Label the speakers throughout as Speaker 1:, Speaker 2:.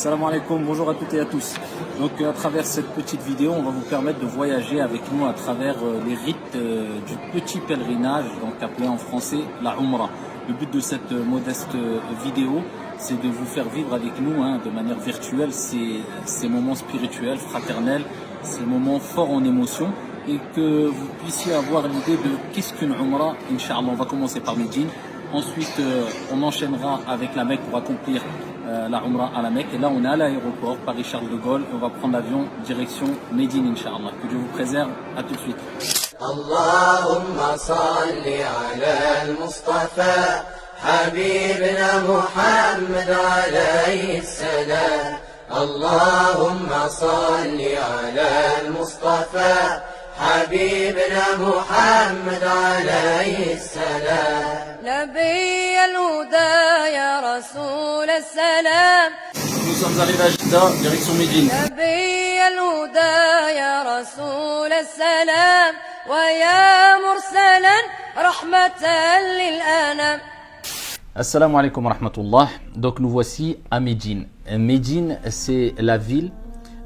Speaker 1: Salam alaikum, bonjour à toutes et à tous. Donc à travers cette petite vidéo, on va vous permettre de voyager avec nous à travers les rites du petit pèlerinage, donc appelé en français la Umrah. Le but de cette modeste vidéo, c'est de vous faire vivre avec nous de manière virtuelle ces moments spirituels, fraternels, ces moments forts en émotion, et que vous puissiez avoir l'idée de qu'est-ce qu'une Umrah. Inch'Allah, on va commencer par Médine. Ensuite, on enchaînera avec la Mecque pour accomplir la Umrah à la Mecque. Et là, on est à l'aéroport Paris-Charles de Gaulle. On va prendre l'avion direction Médine, Inch'Allah. Que Dieu vous préserve. À tout de suite.
Speaker 2: Allahumma salli ala al-Mustafa Habibna Muhammad alayhi salam. Allahumma salli ala al-Mustafa حبيبنا محمد عليه السلام
Speaker 3: نبي الهدى يا رسول السلام.
Speaker 1: Nous sommes arrivés à Jeddah, direction Médine.
Speaker 3: نبي الهدى يا رسول السلام ويا مرسلا رحمة للأنام.
Speaker 4: Assalamu alaikum wa rahmatullah. Donc nous voici à Médine. Médine, c'est la ville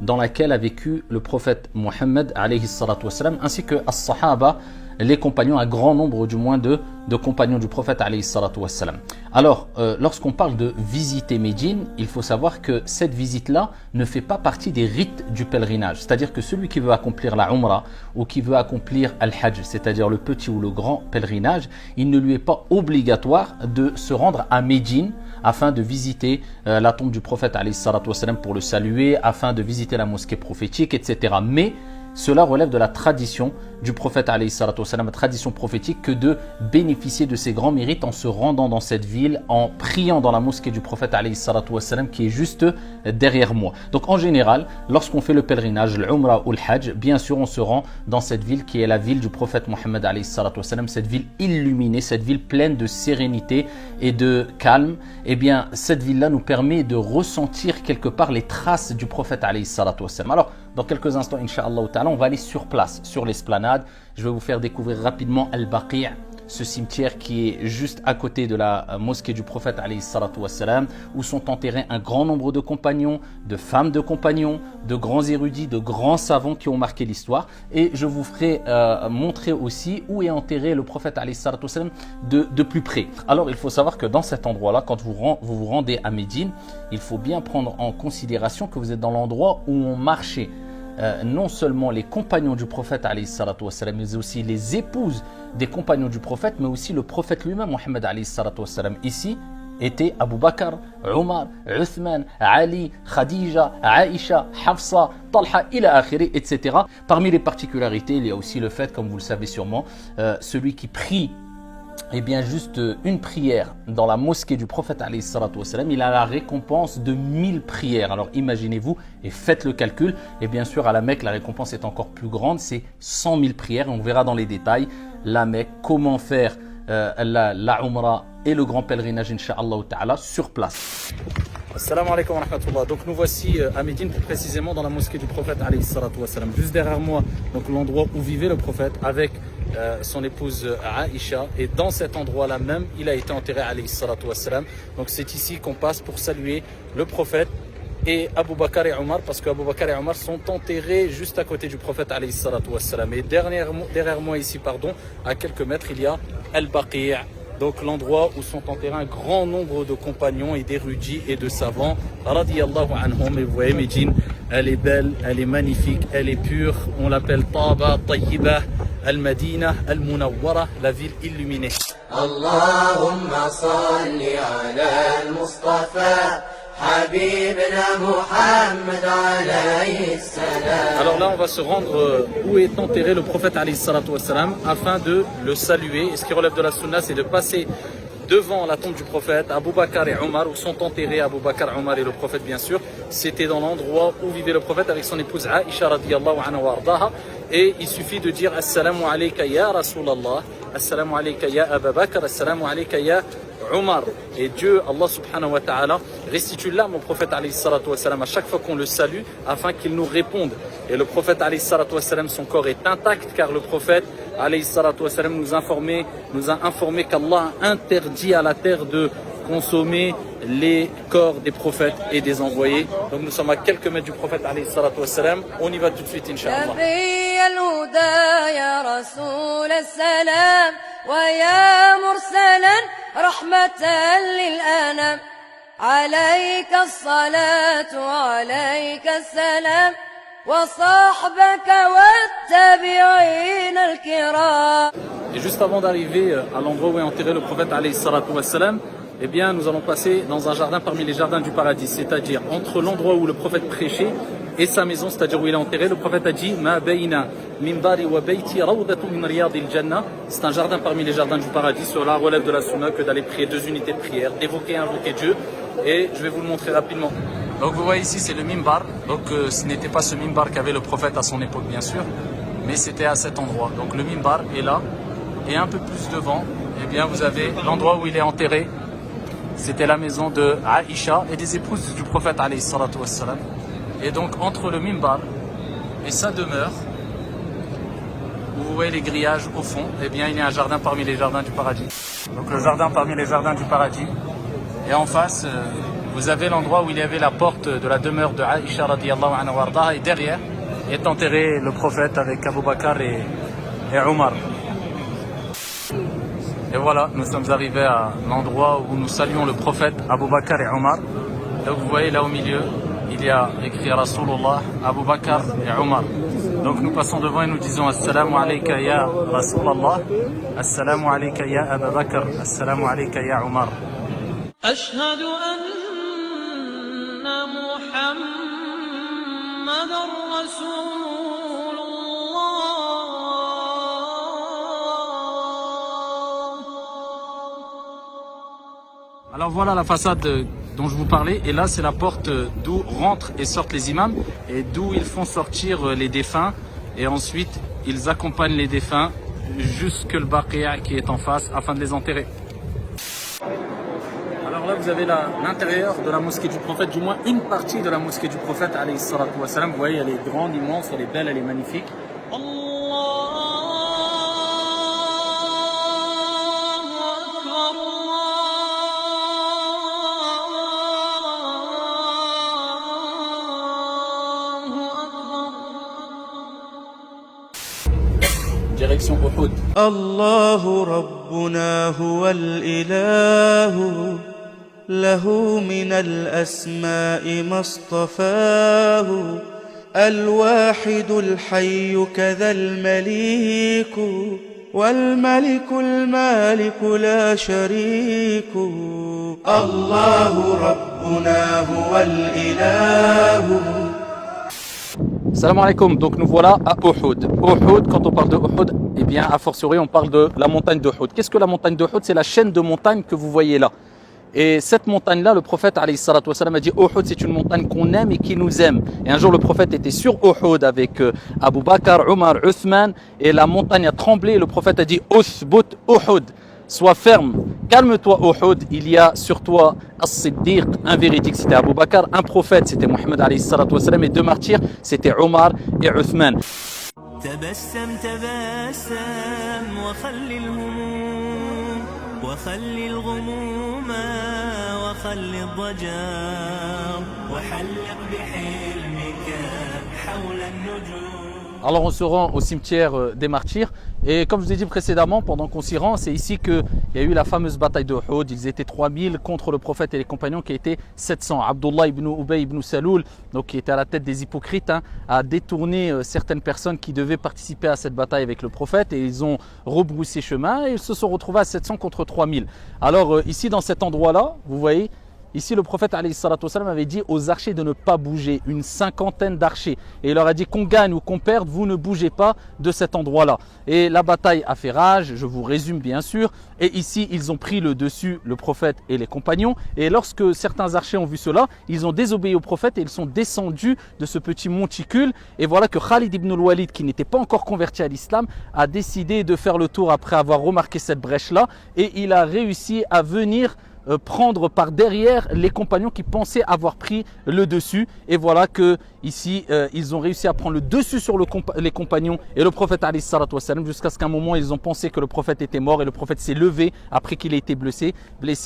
Speaker 4: dans laquelle a vécu le prophète Mohammed alayhi salatu wassalam, ainsi que as-sahaba, les compagnons, un grand nombre du moins de compagnons du prophète alayhi salatu wassalam. Alors, lorsqu'on parle de visiter Médine, il faut savoir que cette visite-là ne fait pas partie des rites du pèlerinage. C'est-à-dire que celui qui veut accomplir la Umrah ou qui veut accomplir Al-Hajj, c'est-à-dire le petit ou le grand pèlerinage, il ne lui est pas obligatoire de se rendre à Médine afin de visiter la tombe du prophète alayhi salatu wassalam pour le saluer, afin de visiter la mosquée prophétique, etc. Mais cela relève de la tradition du prophète alayhi salatu wassalam, la tradition prophétique, que de bénéficier de ces grands mérites en se rendant dans cette ville, en priant dans la mosquée du prophète alayhi salatu wassalam qui est juste derrière moi. Donc en général, lorsqu'on fait le pèlerinage, l'Umrah ou le Hajj, bien sûr on se rend dans cette ville qui est la ville du prophète Mohammed alayhi salatu wassalam, cette ville illuminée, cette ville pleine de sérénité et de calme. Eh bien cette ville-là nous permet de ressentir quelque part les traces du prophète alayhi salatu wassalam. Alors dans quelques instants, Inch'Allah, on va aller sur place, sur l'esplanade. Je vais vous faire découvrir rapidement Al-Baqi', ce cimetière qui est juste à côté de la mosquée du prophète alayhi salatu wassalam, où sont enterrés un grand nombre de compagnons, de femmes de compagnons, de grands érudits, de grands savants qui ont marqué l'histoire. Et je vous ferai montrer aussi où est enterré le prophète alayhi salatu wassalam de plus près. Alors il faut savoir que dans cet endroit-là, quand vous vous rendez à Médine, il faut bien prendre en considération que vous êtes dans l'endroit où on marchait non seulement les compagnons du prophète alayhi salatu wassalam, mais aussi les épouses des compagnons du prophète, mais aussi le prophète lui-même, Mohammed alayhi salatu wassalam. Ici étaient Abu Bakr, Omar, Uthman, Ali, Khadija, Aïcha, Hafsa, Talha, ila akhiri, etc. Parmi les particularités, il y a aussi le fait, comme vous le savez sûrement, celui qui prie bien juste une prière dans la mosquée du prophète alayhi salatu wassalam, il a la récompense de 1000 prières. Alors imaginez-vous et faites le calcul. Et bien sûr à la Mecque la récompense est encore plus grande, c'est 100 000 prières. Et on verra dans les détails la Mecque, comment faire la Umrah et le grand pèlerinage Inch'Allah ta'ala sur place. Assalamu alaikum wa rahmatullah. Donc nous voici à Médine, plus précisément dans la mosquée du prophète alayhi salatu wassalam. Juste derrière moi, donc l'endroit où vivait le prophète avec son épouse Aïcha, et dans cet endroit-là même, il a été enterré alayhi salatu wassalam. Donc c'est ici qu'on passe pour saluer le prophète et Abu Bakr et Omar, parce que Abu Bakr et Omar sont enterrés juste à côté du prophète alayhi salatu wassalam. Et derrière moi ici, à quelques mètres, il y a Al-Baqi'. Donc l'endroit où sont enterrés un grand nombre de compagnons et d'érudits et de savants, radiyallahu anhum. Et vous voyez Médine, elle est belle, elle est magnifique, elle est pure. On l'appelle Taba, Tayyibah, Al-Madina, Al-Munawwara, la ville illuminée.
Speaker 2: Allahumma salli ala al-Mustafa Habibna Muhammad alayhi salam.
Speaker 4: Alors là on va se rendre où est enterré le prophète alayhi salatu wassalam afin de le saluer. Et ce qui relève de la sunna, c'est de passer devant la tombe du prophète. Abu Bakr et Omar, où sont enterrés Abu Bakr, Omar et le prophète bien sûr, c'était dans l'endroit où vivait le prophète avec son épouse Aïcha radiyallahu anha wa ardaha. Et il suffit de dire Assalamu alayka ya Rasulallah, Assalamu alayka ya Abu Bakr, Assalamu alayka ya Omar. Et Dieu, Allah subhanahu wa ta'ala, restitue l'âme au prophète alayhi salatu wassalam à chaque fois qu'on le salue afin qu'il nous réponde. Et le prophète alayhi salatu wassalam, son corps est intact car le prophète alayhi salatu wassalam nous a informé qu'Allah a interdit à la terre de
Speaker 1: consommer les corps des prophètes et des envoyés. Donc nous sommes à quelques mètres du prophète alayhi salatu wassalam. On y va tout de suite, Inch'Allah.
Speaker 3: نبي الهدى يا رسول السلام ويا مرسلا رحمة للأنام عليك الصلاة وعليك السلام وصحبك والتابعين الكرام.
Speaker 1: Et juste avant d'arriver à l'endroit où est enterré le prophète alayhi salatu wassalam, eh bien nous allons passer dans un jardin parmi les jardins du paradis, c'est-à-dire entre l'endroit où le prophète prêchait et sa maison, c'est-à-dire où il est enterré. Le prophète a dit Ma bayna minbari wa bayti rawdatu min riyadil jannah. C'est un jardin parmi les jardins du paradis. Cela relève de la sunna que d'aller prier 2 unités de prière, d'évoquer et invoquer Dieu. Et je vais vous le montrer rapidement. Donc vous voyez ici, c'est le mimbar. Donc ce n'était pas ce mimbar qu'avait le prophète à son époque, bien sûr, mais c'était à cet endroit. Donc le mimbar est là. Et un peu plus devant, eh bien, vous avez l'endroit où il est enterré. C'était la maison de Aïcha et des épouses du prophète alayhi salatu wassalam. Et donc entre le mimbar et sa demeure, où vous voyez les grillages au fond, eh bien il y a un jardin parmi les jardins du paradis. Donc le jardin parmi les jardins du paradis. Et en face, vous avez l'endroit où il y avait la porte de la demeure de Aïcha radiyallahu anha wardaha. Et derrière est enterré le prophète avec Abu Bakr et Omar. Et voilà, nous sommes arrivés à l'endroit où nous saluons le prophète Abu Bakr et Omar. Donc vous voyez là au milieu, il y a écrit Rasulullah, Abu Bakr et Omar. Donc nous passons devant et nous disons Assalamu alayka ya Rasulallah, Assalamu alayka ya Abu Bakr, Assalamu alayka ya Omar.
Speaker 5: أشهد أن محمد رسول
Speaker 1: Alors voilà la façade dont je vous parlais, et là c'est la porte d'où rentrent et sortent les imams et d'où ils font sortir les défunts, et ensuite ils accompagnent les défunts jusque le Baqi'a qui est en face afin de les enterrer. Alors là vous avez l'intérieur de la mosquée du prophète, du moins une partie de la mosquée du prophète alayhi salatu wassalam. Vous voyez, elle est grande, immense, elle est belle, elle est magnifique. Direction Uhud.
Speaker 6: الله ربنا هو الإله له من الأسماء ما اصطفاه الواحد الحي كذا المليك والملك المالك لا شريك الله ربنا هو الإله.
Speaker 4: Salam alaikum, donc nous voilà à Uhud. Uhud, quand on parle de Uhud, eh bien a fortiori on parle de la montagne d'Uhud. Qu'est-ce que la montagne d'Uhud? C'est la chaîne de montagnes que vous voyez là. Et cette montagne-là, le prophète alayhi salatu wassalam a dit Uhud, c'est une montagne qu'on aime et qui nous aime. Et un jour le prophète était sur Uhud avec Abu Bakr, Omar, Uthman, et la montagne a tremblé et le prophète a dit Uthbut Uhud. Sois ferme, calme-toi Uhud, il y a sur toi As-Siddiq, un véridique, c'était Abu Bakr, un prophète, c'était Mohammed alayhi salatu wassalam, et 2 martyrs, c'était Omar et Uthman.
Speaker 5: تبسم تبسم وخل الهموم وخل الغموم وخل الضجر وحلق بحلمك حول النجوم.
Speaker 4: Alors on se rend au cimetière des martyrs et comme je vous ai dit précédemment, pendant qu'on s'y rend, c'est ici qu'il y a eu la fameuse bataille de Uhud. Ils étaient 3000 contre le prophète et les compagnons qui étaient 700. Abdullah ibn Ubay ibn Saloul, donc qui était à la tête des hypocrites, a détourné certaines personnes qui devaient participer à cette bataille avec le prophète et ils ont rebroussé chemin et ils se sont retrouvés à 700 contre 3000. Alors ici dans cet endroit-là, vous voyez, ici, le prophète alayhi salatu wassalam avait dit aux archers de ne pas bouger, une 50aine d'archers. Et il leur a dit qu'on gagne ou qu'on perde, vous ne bougez pas de cet endroit-là. Et la bataille a fait rage, je vous résume bien sûr. Et ici, ils ont pris le dessus, le prophète et les compagnons. Et lorsque certains archers ont vu cela, ils ont désobéi au prophète et ils sont descendus de ce petit monticule. Et voilà que Khalid ibn al-Walid, qui n'était pas encore converti à l'islam, a décidé de faire le tour après avoir remarqué cette brèche-là. Et il a réussi à venir prendre par derrière les compagnons qui pensaient avoir pris le dessus. Et voilà que ici ils ont réussi à prendre le dessus sur les compagnons et le prophète alayhi salatu wassalam, jusqu'à ce qu'à un moment ils ont pensé que le prophète était mort et le prophète s'est levé après qu'il ait été blessé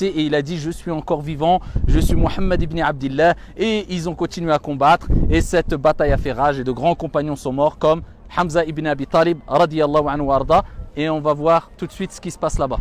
Speaker 4: et il a dit je suis encore vivant, je suis Muhammad ibn Abdillah, et ils ont continué à combattre et cette bataille a fait rage et de grands compagnons sont morts comme Hamza ibn Abi Talib radiyallahu anhu warda. Et on va voir tout de suite ce qui se passe là-bas.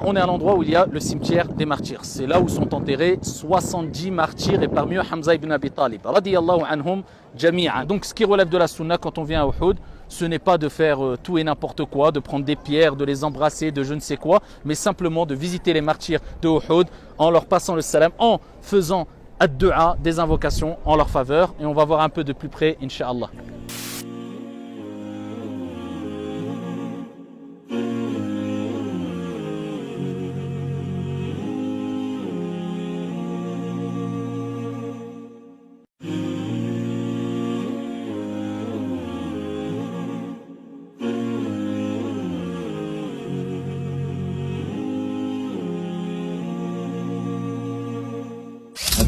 Speaker 4: On est à l'endroit où il y a le cimetière des martyrs. C'est là où sont enterrés 70 martyrs et parmi eux Hamza ibn Abi Talib radiyallahu anhum jami'a. Donc ce qui relève de la sunna quand on vient à Uhud, ce n'est pas de faire tout et n'importe quoi, de prendre des pierres, de les embrasser, de je ne sais quoi, mais simplement de visiter les martyrs de Uhud en leur passant le salam, en faisant ad-du'a, des invocations en leur faveur. Et on va voir un peu de plus près, Inch'Allah.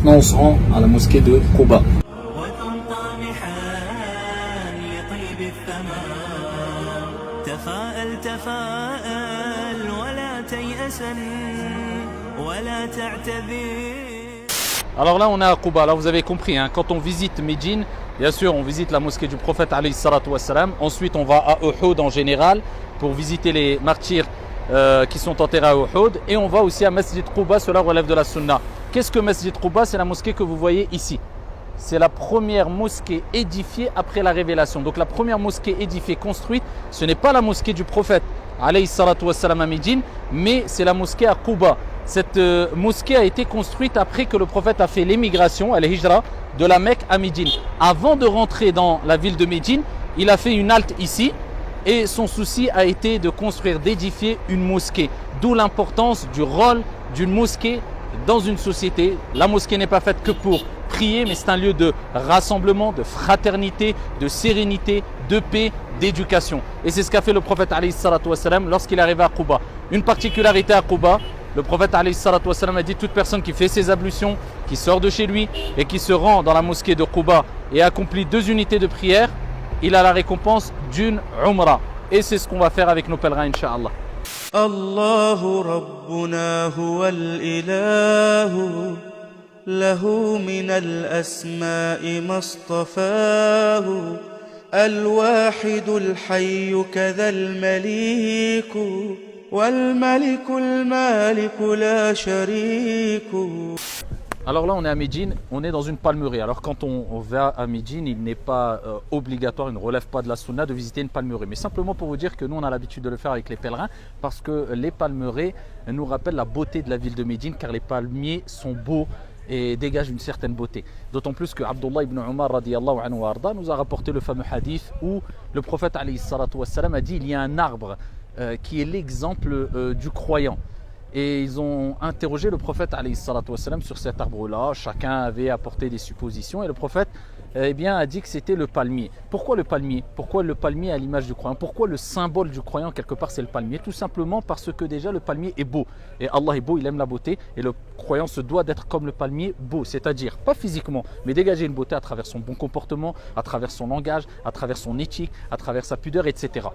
Speaker 1: Maintenant, on se rend à la mosquée de Quba.
Speaker 5: وكن طامحا لطيب الثمر تفاءل تفاءل ولا تيأسا ولا تعتذر.
Speaker 4: Alors là on est à Quba, là vous avez compris, hein, quand on visite Médine, bien sûr on visite la mosquée du prophète alayhi salatu wassalam, ensuite on va à Uhud en général pour visiter les martyrs qui sont enterrés à Uhud, et on va aussi à Masjid Quba, cela relève de la sunna. Qu'est-ce que Masjid Quba? C'est la mosquée que vous voyez ici. C'est la première mosquée édifiée après la révélation. Donc la première mosquée édifiée, construite, ce n'est pas la mosquée du prophète alayhi salatu wassalam à Médine, mais c'est la mosquée à Quba. Cette mosquée a été construite après que le prophète a fait l'émigration, al-Hijra, de la Mecque à Médine. Avant de rentrer dans la ville de Médine, il a fait une halte ici et son souci a été de construire, d'édifier une mosquée. D'où l'importance du rôle d'une mosquée dans une société. La mosquée n'est pas faite que pour prier, mais c'est un lieu de rassemblement, de fraternité, de sérénité, de paix, d'éducation. Et c'est ce qu'a fait le prophète alayhi salatu wassalam lorsqu'il est arrivé à Quba. Une particularité à Quba, le prophète alayhi salatu wassalam a dit toute personne qui fait ses ablutions, qui sort de chez lui et qui se rend dans la mosquée de Quba et accomplit 2 unités de prière, il a la récompense d'une umrah. Et c'est ce qu'on va faire avec nos pèlerins, Inch'Allah.
Speaker 6: الله ربنا هو الإله له من الأسماء ما اصطفاه الواحد الحي كذا المليك والملك المالك لا شريك.
Speaker 4: Alors là on est à Médine, on est dans une palmeraie. Alors quand on va à Médine, il n'est pas obligatoire, il ne relève pas de la sunna de visiter une palmeraie. Mais simplement pour vous dire que nous on a l'habitude de le faire avec les pèlerins, parce que les palmeraies nous rappellent la beauté de la ville de Médine, car les palmiers sont beaux et dégagent une certaine beauté. D'autant plus que Abdullah ibn Umar radiyallahu anhu wa arda nous a rapporté le fameux hadith où le prophète alayhi salatu wassalam a dit il y a un arbre qui est l'exemple du croyant. Et ils ont interrogé le prophète alayhi salatu wassalam sur cet arbre-là. Chacun avait apporté des suppositions et le prophète a dit que c'était le palmier. Pourquoi le palmier? Pourquoi le palmier à l'image du croyant? Pourquoi le symbole du croyant quelque part c'est le palmier? Tout simplement parce que déjà le palmier est beau. Et Allah est beau, il aime la beauté. Et le croyant se doit d'être comme le palmier beau. C'est-à-dire, pas physiquement, mais dégager une beauté à travers son bon comportement, à travers son langage, à travers son éthique, à travers sa pudeur, etc.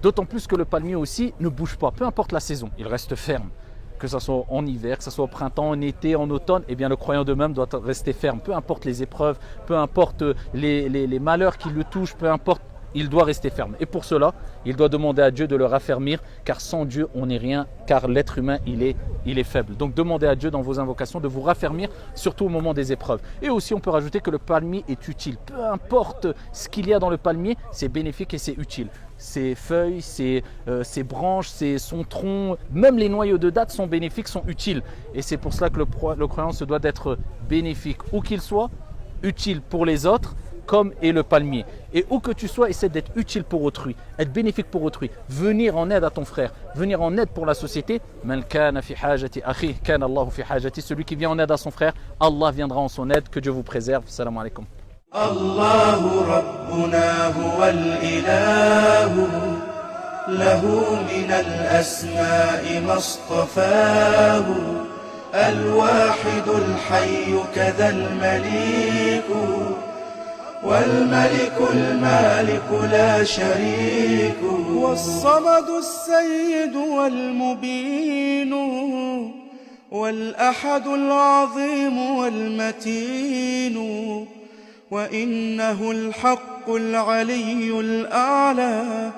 Speaker 4: D'autant plus que le palmier aussi ne bouge pas, peu importe la saison, il reste ferme. Que ce soit en hiver, que ce soit au printemps, en été, en automne, eh bien le croyant de même doit rester ferme. Peu importe les épreuves, peu importe les malheurs qui le touchent, peu importe, il doit rester ferme. Et pour cela, il doit demander à Dieu de le raffermir, car sans Dieu, on n'est rien, car l'être humain, il est faible. Donc demandez à Dieu dans vos invocations de vous raffermir, surtout au moment des épreuves. Et aussi, on peut rajouter que le palmier est utile. Peu importe ce qu'il y a dans le palmier, c'est bénéfique et c'est utile. Ses feuilles, ses branches, son tronc, même les noyaux de dattes sont bénéfiques, sont utiles. Et c'est pour cela que le croyant se doit d'être bénéfique, où qu'il soit, utile pour les autres, comme est le palmier. Et où que tu sois, essaie d'être utile pour autrui, être bénéfique pour autrui, venir en aide à ton frère, venir en aide pour la société. Celui qui vient en aide à son frère, Allah viendra en son aide. Que Dieu vous préserve. Salam alaikum.
Speaker 6: الله ربنا هو الإله له من الأسماء ما اصطفاه الواحد الحي كذا المليك والملك المالك لا شريك والصمد السيد والمبين والأحد العظيم والمتين وإنه الحق العلي الأعلى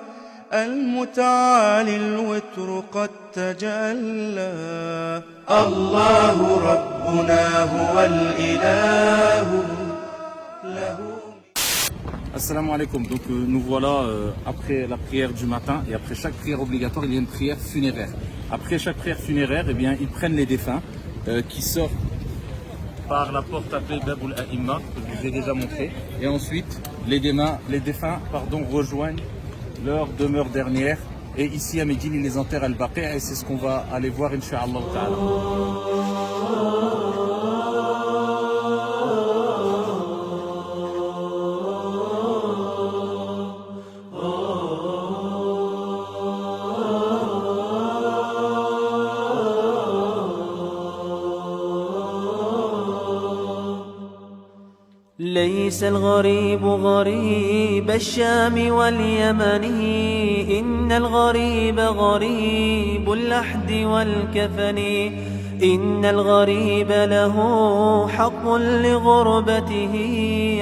Speaker 6: المتعالي الوتر قد تجلى الله ربنا هو الإله له.
Speaker 1: Assalamu alaikum. Donc nous voilà après la prière du matin et après chaque prière obligatoire il y a une prière funéraire. Après chaque prière funéraire, eh bien, ils prennent les défunts qui sortent par la porte appelée Babul A'imma, que je vous ai déjà montré. Et ensuite, les défunts rejoignent leur demeure dernière. Et ici à Médine, ils les enterrent à Al-Baqi' et c'est ce qu'on va aller voir, Inch'Allah Ta'ala.
Speaker 5: ليس الغريب غريب الشام واليمن إن الغريب غريب اللحد والكفن إن الغريب له حق لغربته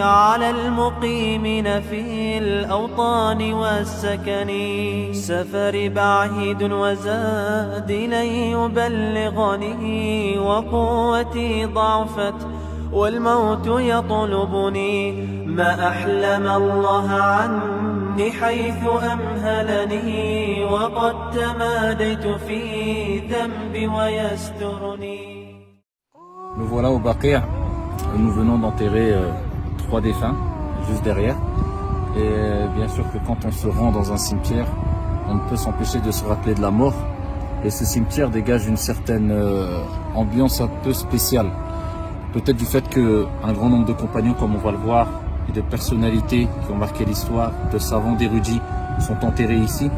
Speaker 5: على المقيمين في الأوطان والسكن سفر بعيد وزاد لن يبلغني وقوتي ضعفت والموت يطلبني ما أحلم الله عني حيث أمهلني وقد تماديت في ذنبي ويسترني.
Speaker 1: Nous voilà au Baqi', nous venons d'enterrer 3 défunts juste derrière. Et bien sûr que quand on se rend dans un cimetière, on ne peut s'empêcher de se rappeler de la mort. Et ce cimetière dégage une certaine ambiance un peu spéciale. Peut-être du fait qu'un grand nombre de compagnons, comme on va le voir, et de personnalités qui ont marqué l'histoire, de savants, d'érudits, sont enterrés ici.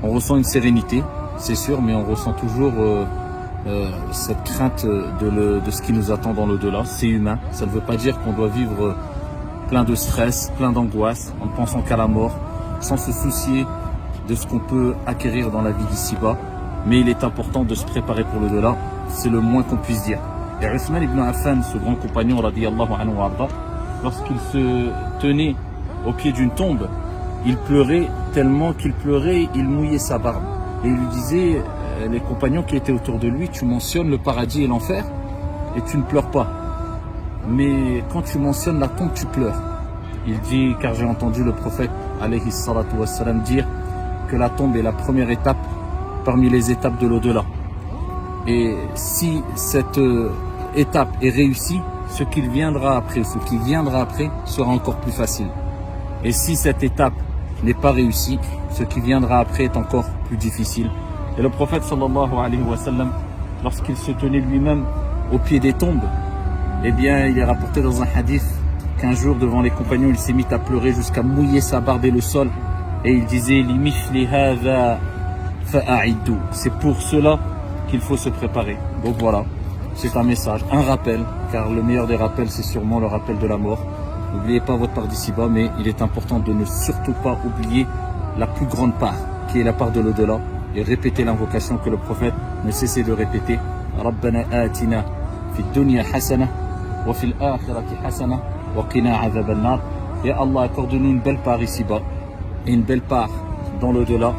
Speaker 1: On ressent une sérénité, c'est sûr, mais on ressent toujours cette crainte de ce qui nous attend dans l'au-delà. C'est humain, ça ne veut pas dire qu'on doit vivre plein de stress, plein d'angoisse, en ne pensant qu'à la mort, sans se soucier de ce qu'on peut acquérir dans la vie d'ici-bas. Mais il est important de se préparer pour l'au-delà, c'est le moins qu'on puisse dire. Et Othman ibn Affan, ce grand compagnon, radiyallahu anhu warda, lorsqu'il se tenait au pied d'une tombe, il pleurait tellement qu'il pleurait, il mouillait sa barbe. Et il lui disait, les compagnons qui étaient autour de lui, tu mentionnes le paradis et l'enfer et tu ne pleures pas. Mais quand tu mentionnes la tombe, tu pleures. Il dit, car j'ai entendu le prophète, alayhi salatu wassalam, dire que la tombe est la première étape parmi les étapes de l'au-delà. Et si cette étape est réussie, ce qui viendra après sera encore plus facile. Et si cette étape n'est pas réussie, ce qui viendra après est encore plus difficile. Et le prophète sallallahu alayhi wa sallam, lorsqu'il se tenait lui-même au pied des tombes, eh bien il est rapporté dans un hadith qu'un jour devant les compagnons il s'est mis à pleurer jusqu'à mouiller sa barbe et le sol, et il disait limithli hadha fa'a'iddu, c'est pour cela qu'il faut se préparer. Donc voilà, c'est un message, un rappel, car le meilleur des rappels c'est sûrement le rappel de la mort. N'oubliez pas votre part d'ici-bas, mais il est important de ne surtout pas oublier la plus grande part, qui est la part de l'au-delà, et répéter l'invocation que le prophète ne cessait de répéter. Rabbana atina fi dunya hasana wa fil akhirati hasana wa qina adhaban nar. Et Allah, accorde-nous une belle part ici-bas et une belle part dans l'au-delà,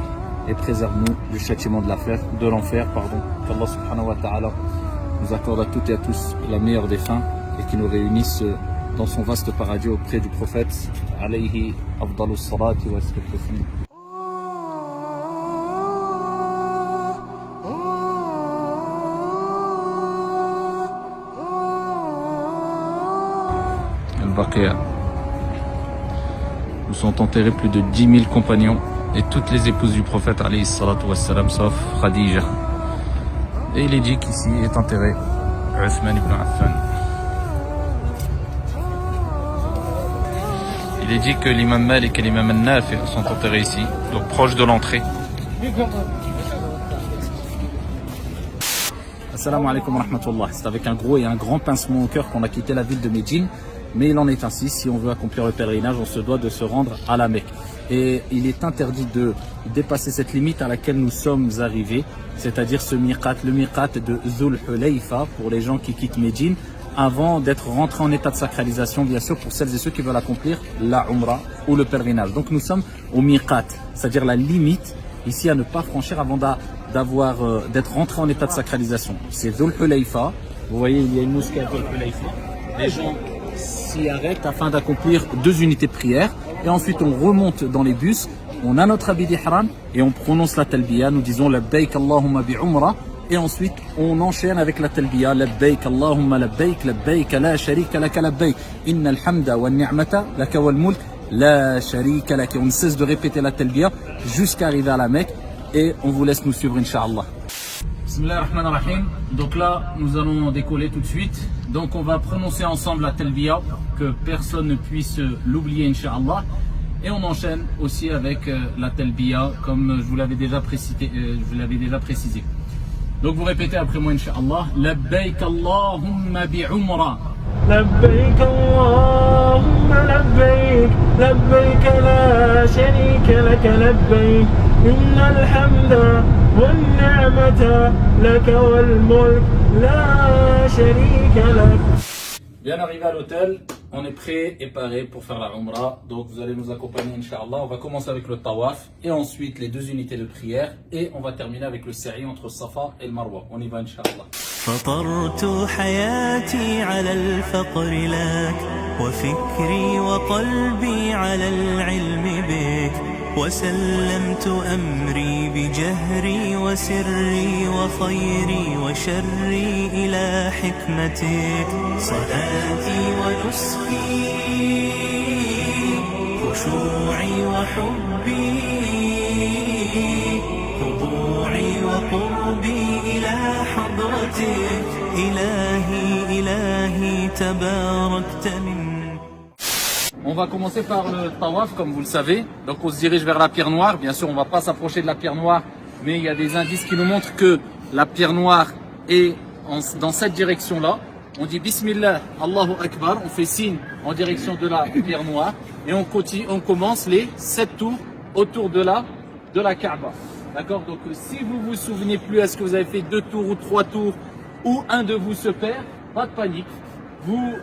Speaker 1: et préserve-nous du châtiment de l'enfer. Qu'Allah subhanahu wa ta'ala nous accorde à toutes et à tous la meilleure des fins et qui nous réunisse dans son vaste paradis auprès du prophète alayhi afdalus salati wa taslim. Al-Baqi'. Nous sont enterrés plus de 10 000 compagnons et toutes les épouses du prophète alayhi salatu wassalam, sauf Khadija. Et il est dit qu'ici est enterré Othman ibn Affan. Il est dit que l'imam Malik et l'imam Nafi sont enterrés ici, donc proche de l'entrée. Assalamu alaikum wa rahmatullah. C'est avec un gros et un grand pincement au cœur qu'on a quitté la ville de Médine. Mais il en est ainsi, si on veut accomplir le pèlerinage, on se doit de se rendre à la Mecque. Et il est interdit de dépasser cette limite à laquelle nous sommes arrivés, c'est-à-dire ce miqat, le miqat de Dhul Hulayfa pour les gens qui quittent Médine, avant d'être rentrés en état de sacralisation, bien sûr, pour celles et ceux qui veulent accomplir la Umrah ou le pèlerinage. Donc nous sommes au miqat, c'est-à-dire la limite ici à ne pas franchir avant d'être rentré en état de sacralisation. C'est Dhul Hulayfa. Vous voyez, il y a une mosquée à Dhul Hulayfa. Les gens s'y arrêtent afin d'accomplir 2 unités de prière. Et ensuite, on remonte dans les bus. On a notre habit d'ihram et on prononce la talbiya. Nous disons labbaik Allahumma bi umrah. Et ensuite, on enchaîne avec la talbiya. Labbaik Allahumma labbaik, labbaik la sharika laka labbaik. Innal hamda wa ni'mata laka wal mulk la sharika laka. On ne cesse de répéter la talbiya jusqu'à arriver à la Mecque. Et on vous laisse nous suivre, Inch'Allah. Bismillahirrahmanirrahim. Donc là, nous allons décoller tout de suite. Donc on va prononcer ensemble la talbiya, que personne ne puisse l'oublier, Inch'Allah. Et on enchaîne aussi avec la talbiya, comme je vous l'avais déjà précisé. Donc vous répétez après moi, Inch'Allah. Labbaik Allahumma bi umrah.
Speaker 5: لبيك اللهم لبيك لبيك لا شريك لك لبيك إن الحمد والنعمة لك والملك لا شريك لك.
Speaker 1: Bien arrivé à l'hôtel, on est prêt et paré pour faire la Umrah. Donc vous allez nous accompagner, Inch'Allah. On va commencer avec le tawaf et ensuite les 2 unités de prière. Et on va terminer avec le sa'i entre Safa et le Marwa. On y va, Inch'Allah.
Speaker 5: فطرت حياتي على الفقر لك وفكري وقلبي على العلم بك وسلمت أمري بجهري وسري وخيري وشري إلى حكمتك صلاتي ونسكي خشوعي وحبي خضوعي وقربي إلى حضرتك إلهي إلهي تباركت من.
Speaker 1: On va commencer par le tawaf, comme vous le savez. Donc on se dirige vers la pierre noire. Bien sûr, on ne va pas s'approcher de la pierre noire, mais il y a des indices qui nous montrent que la pierre noire est dans cette direction-là. On dit Bismillah, Allahu Akbar. On fait signe en direction de la pierre noire et on commence les 7 tours autour de la Kaaba. D'accord? Donc si vous vous souvenez plus, est-ce que vous avez fait 2 tours ou 3 tours ou un de vous se perd, pas de panique. Vous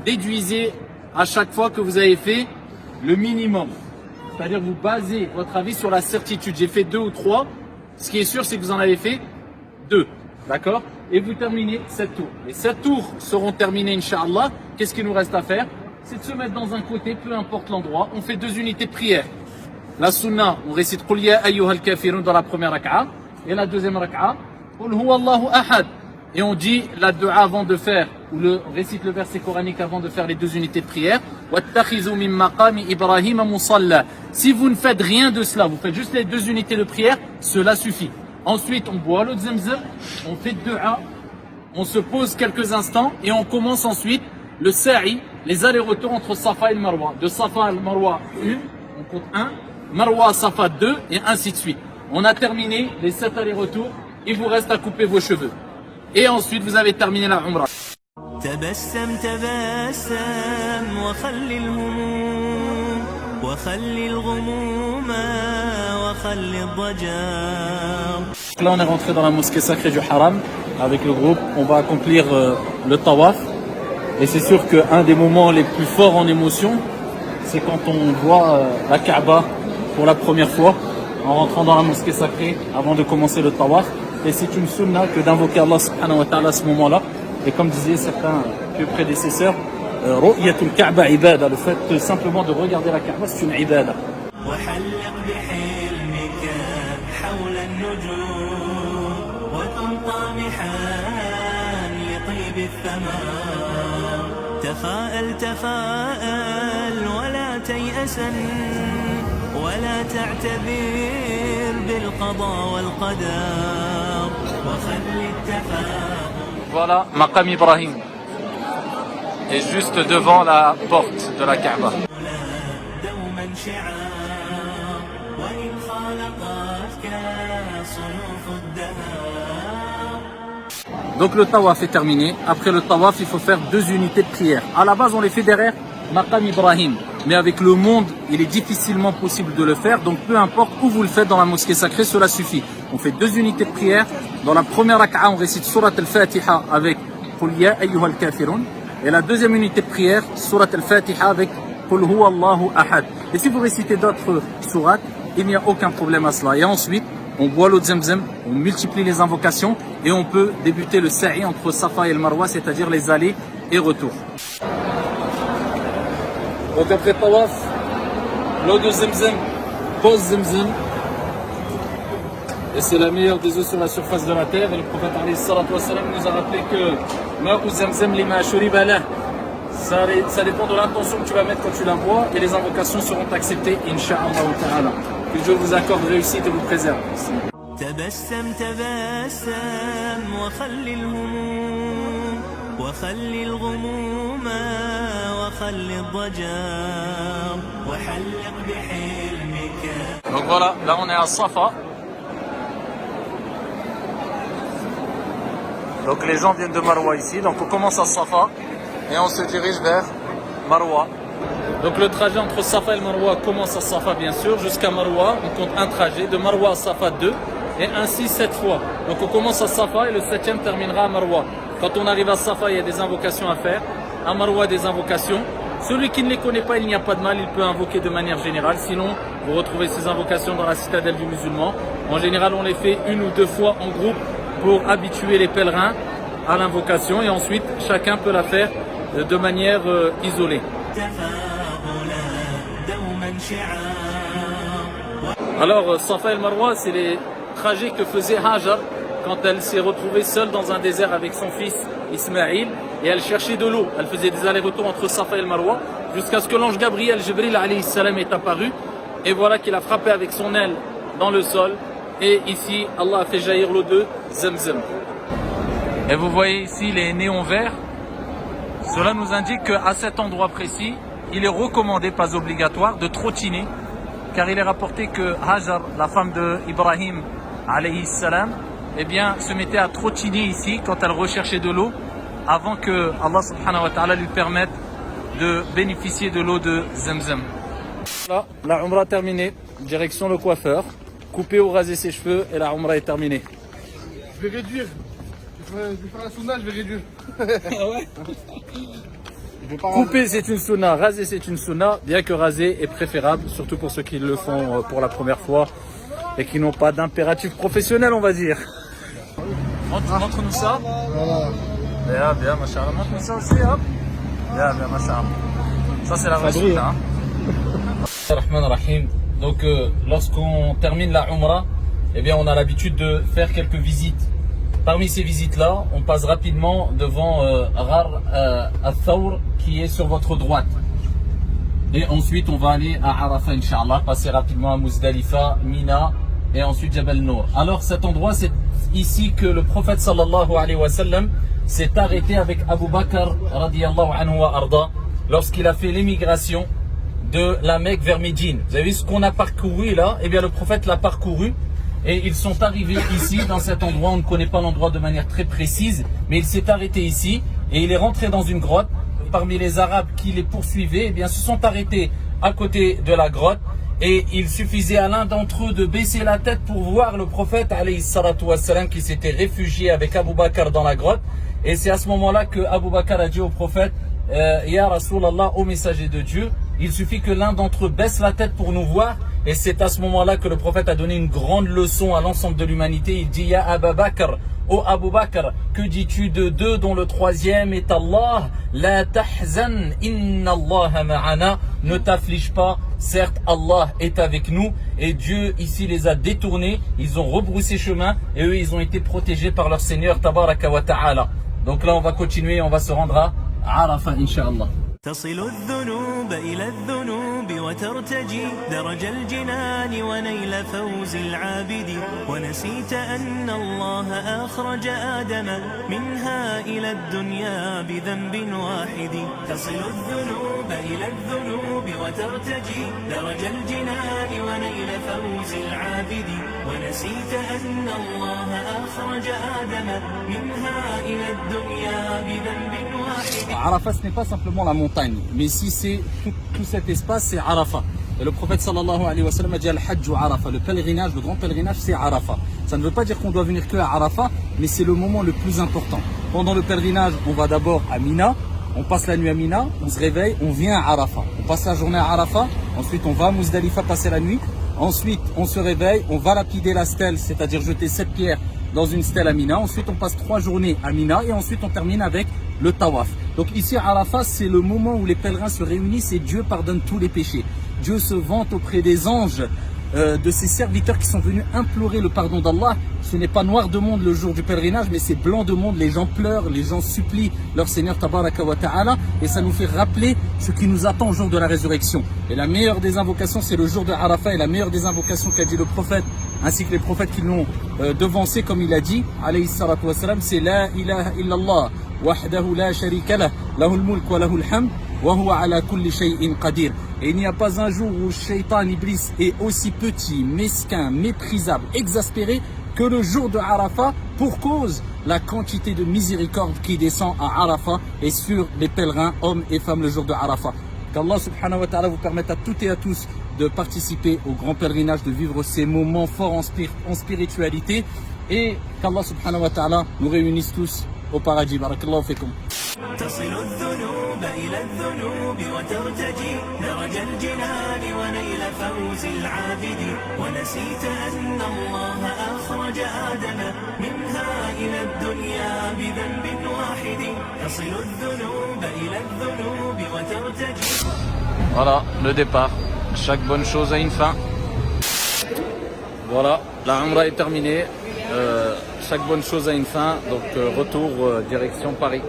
Speaker 1: déduisez à chaque fois que vous avez fait le minimum. C'est-à-dire vous basez votre avis sur la certitude. J'ai fait 2 ou 3. Ce qui est sûr, c'est que vous en avez fait 2. D'accord? Et vous terminez 7 tours. Les 7 tours seront terminés, Inch'Allah. Qu'est-ce qu'il nous reste à faire? C'est de se mettre dans un côté, peu importe l'endroit. On fait 2 unités de prière. La sunna, on récite Qul ya ayyuhal kafirun dans la première rak'a. Et la deuxième rak'a, Qul huwa Allahu ahad. Et on dit la dua avant de faire, ou récite le verset coranique avant de faire les 2 unités de prière. Wattakhidhu min maqami Ibrahim musalla. Si vous ne faites rien de cela, vous faites juste les 2 unités de prière, cela suffit. Ensuite, on boit l'eau de Zamzam, on fait dua, on se pose quelques instants et on commence ensuite le sa'i, les allers-retours entre Safa et le Marwa. De Safa à Marwa 1, on compte 1, Marwa à Safa 2 et ainsi de suite. On a terminé les 7 allers-retours, il vous reste à couper vos cheveux. Et ensuite, vous avez terminé la Umrah.
Speaker 5: تبسم تبسم وخلي الهموم وخلي الغموم وخلي الضجر.
Speaker 1: Là, on est rentré dans la mosquée sacrée du Haram avec le groupe. On va accomplir le tawaf. Et c'est sûr qu'un des moments les plus forts en émotion, c'est quand on voit la Kaaba pour la première fois en rentrant dans la mosquée sacrée avant de commencer le tawaf. Et c'est une sunna que d'invoquer Allah subhanahu wa ta'ala à ce moment-là. Et comme disaient certains plus prédécesseurs, Ru'yatul Kaaba ibada, le fait simplement de regarder la Kaaba, c'est une ibada.
Speaker 5: وحلق بحلمك حول النجوم وكن طامحا لطيب الثمار تفاءل تفاءل ولا تيأسا ولا تعتذر بالقضاء والقدر وخل التفاؤل.
Speaker 1: Voilà, Maqam Ibrahim est juste devant la porte de la Kaaba.
Speaker 5: دوما شعار وإن خالطتك صنوف الدهر.
Speaker 1: Donc le tawaf est terminé. Après le tawaf, il faut faire 2 unités de prière. À la base, on les fait derrière Maqam Ibrahim. Mais avec le monde, il est difficilement possible de le faire. Donc peu importe où vous le faites dans la mosquée sacrée, cela suffit. On fait 2 unités de prière. Dans la première raka'a, on récite Surat al-Fatiha avec Qul ya ayyuhal kafirun. Et la deuxième unité de prière, Surat al-Fatiha avec Qul huwa Allahu ahad. Et si vous récitez d'autres sourates, il n'y a aucun problème à cela. Et ensuite, on boit l'eau de Zamzam, on multiplie les invocations et on peut débuter le sa'i entre Safa et le Marwa, c'est-à-dire les allées et retours. Donc après tawaf, l'eau de Zamzam, pose Zamzam. Et c'est la meilleure des eaux sur la surface de la terre. Et le prophète alayhi salatu wassalam nous a rappelé que Ma'u Zamzam lima shuriba lah. Ça dépend de l'intention que tu vas mettre quand tu la bois et les invocations seront acceptées, Inch'Allah ta'ala. Que Dieu vous accorde réussite et vous préserve.
Speaker 5: تبسم تبسم وخل الهموم وخل الغموم وخل الضجر وحلق بحلمك.
Speaker 1: Donc voilà, là on est à Safa. Donc les gens viennent de Marwa ici, donc on commence à Safa et on se dirige vers Marwa. Donc le trajet entre Safa et le Marwa commence à Safa bien sûr, jusqu'à Marwa, on compte un trajet, de Marwa à Safa 2, et ainsi 7 fois. Donc on commence à Safa et le 7e terminera à Marwa. Quand on arrive à Safa, il y a des invocations à faire, à Marwa des invocations. Celui qui ne les connaît pas, il n'y a pas de mal, il peut invoquer de manière générale. Sinon, vous retrouvez ces invocations dans la citadelle du musulman. En général, on les fait 1 ou 2 fois en groupe pour habituer les pèlerins à l'invocation et ensuite chacun peut la faire de manière isolée. Alors Safa et Marwa, c'est les trajets que faisait Hajar quand elle s'est retrouvée seule dans un désert avec son fils Ismaïl et elle cherchait de l'eau. Elle faisait des allers-retours entre Safa et Marwa jusqu'à ce que l'ange Gabriel Jibril alayhi salam est apparu et voilà qu'il a frappé avec son aile dans le sol. Et ici, Allah a fait jaillir l'eau de Zamzam. Et vous voyez ici les néons verts. Cela nous indique qu'à cet endroit précis, il est recommandé, pas obligatoire, de trottiner. Car il est rapporté que Hajar, la femme de Ibrahim, alayhi salam, eh bien, se mettait à trottiner ici quand elle recherchait de l'eau, avant que Allah subhanahu wa ta'ala lui permette de bénéficier de l'eau de Zamzam. Là, la Umrah terminée, direction le coiffeur. Couper ou raser ses cheveux et la Umrah est terminée.
Speaker 7: Je vais réduire. Je vais faire la sunna, je vais réduire.
Speaker 1: Ah ouais. Couper c'est une sunna, raser c'est une sunna, bien que raser est préférable, surtout pour ceux qui le font pour la première fois et qui n'ont pas d'impératif professionnel, on va dire. Montre-nous ça. Voilà. Bien, machallah. Montre-nous ça aussi, hop. Bien, machallah. Ça c'est la vraie sunna. Rahman Rahim. Donc lorsqu'on termine la Umrah, eh bien on a l'habitude de faire quelques visites. Parmi ces visites-là, on passe rapidement devant Ghar al-Thawr qui est sur votre droite. Et ensuite on va aller à Arafah Inch'Allah, passer rapidement à Muzdalifa, Mina et ensuite Jabal Nour. Alors cet endroit, c'est ici que le prophète sallallahu alayhi wa sallam s'est arrêté avec Abu Bakr radiyallahu anhu wa arda lorsqu'il a fait l'émigration de la Mecque vers Médine. Vous avez vu ce qu'on a parcouru là? Eh bien le prophète l'a parcouru et ils sont arrivés ici dans cet endroit. On ne connaît pas l'endroit de manière très précise, mais il s'est arrêté ici et il est rentré dans une grotte. Parmi les Arabes qui les poursuivaient, eh bien se sont arrêtés à côté de la grotte et il suffisait à l'un d'entre eux de baisser la tête pour voir le prophète alayhi salatu wassalam qui s'était réfugié avec Abu Bakr dans la grotte. Et c'est à ce moment-là que Abu Bakr a dit au prophète Ya Rasulallah, au messager de Dieu, il suffit que l'un d'entre eux baisse la tête pour nous voir. Et c'est à ce moment-là que le prophète a donné une grande leçon à l'ensemble de l'humanité. Il dit Ya Abu Bakr, ô Abu Bakr, que dis-tu de deux dont le troisième est Allah? La tahzan, inna Allah ma'ana. Ne t'afflige pas, certes Allah est avec nous. Et Dieu ici les a détournés, ils ont rebroussé chemin et eux ils ont été protégés par leur Seigneur Tabaraka wa Ta'ala. Donc là on va continuer, on va se rendre à Arafah Inch'Allah.
Speaker 5: تصل الذنوب إلى الذنوب وترتجي درج الجنان ونيل فوز العابد ونسيت أن الله أخرج آدم منها إلى الدنيا بذنب واحد تصل الذنوب إلى الذنوب وترتجي درج الجنان ونيل فوز العابد ونسيت أن الله أخرج آدم منها إلى الدنيا بذنب واحد.
Speaker 1: Arafat, ce n'est pas simplement la montagne, mais ici c'est tout cet espace, c'est Arafat. Et le prophète sallallahu alayhi wa sallam a dit al-hajj ou Arafat, le pèlerinage, le grand pèlerinage, c'est Arafat. Ça ne veut pas dire qu'on doit venir que à Arafat, mais c'est le moment le plus important. Pendant le pèlerinage, on va d'abord à Mina, on passe la nuit à Mina, on se réveille, on vient à Arafat. On passe la journée à Arafat, ensuite on va à Muzdalifa passer la nuit, ensuite on se réveille, on va lapider la stèle, c'est-à-dire jeter 7 pierres dans une stèle à Mina, ensuite on passe 3 journées à Mina et ensuite on termine avec le tawaf. Donc ici à Arafat, c'est le moment où les pèlerins se réunissent et Dieu pardonne tous les péchés. Dieu se vante auprès des anges de ses serviteurs qui sont venus implorer le pardon d'Allah. Ce n'est pas noir de monde le jour du pèlerinage, mais c'est blanc de monde. Les gens pleurent, les gens supplient leur Seigneur Tabaraka wa Ta'ala, et ça nous fait rappeler ce qui nous attend au jour de la résurrection. Et la meilleure des invocations, c'est le jour de Arafat, et la meilleure des invocations qu'a dit le prophète, ainsi que les prophètes qui l'ont devancé, comme il a dit, alayhi salatu wa salam, c'est la ilaha illallah, wahdahu la sharika lah, lahul mulk wa lahul hamd, wa huwa ala kulli shay'in qadir. Et il n'y a pas un jour où le shaitan Iblis est aussi petit, mesquin, méprisable, exaspéré que le jour de Arafat, pour cause la quantité de miséricorde qui descend à Arafat et sur les pèlerins, hommes et femmes, le jour de Arafat. Qu'Allah subhanahu wa ta'ala vous permette à toutes et à tous de participer au grand pèlerinage, de vivre ces moments forts en spiritualité, et qu'Allah subhanahu wa ta'ala nous réunisse tous au paradis. Barakallahu fikum.
Speaker 5: تصل الذنوب إلى الذنوب وترتجي درج الجنان ونيل فوز العابد ونسيت أن الله أخرج آدم منها إلى الدنيا بذنب واحد تصل الذنوب إلى الذنوب وترتجي.
Speaker 4: Voilà le départ. Chaque bonne chose a une fin. Voilà, la Umrah est terminée. Chaque bonne chose a une fin. Donc retour direction Paris.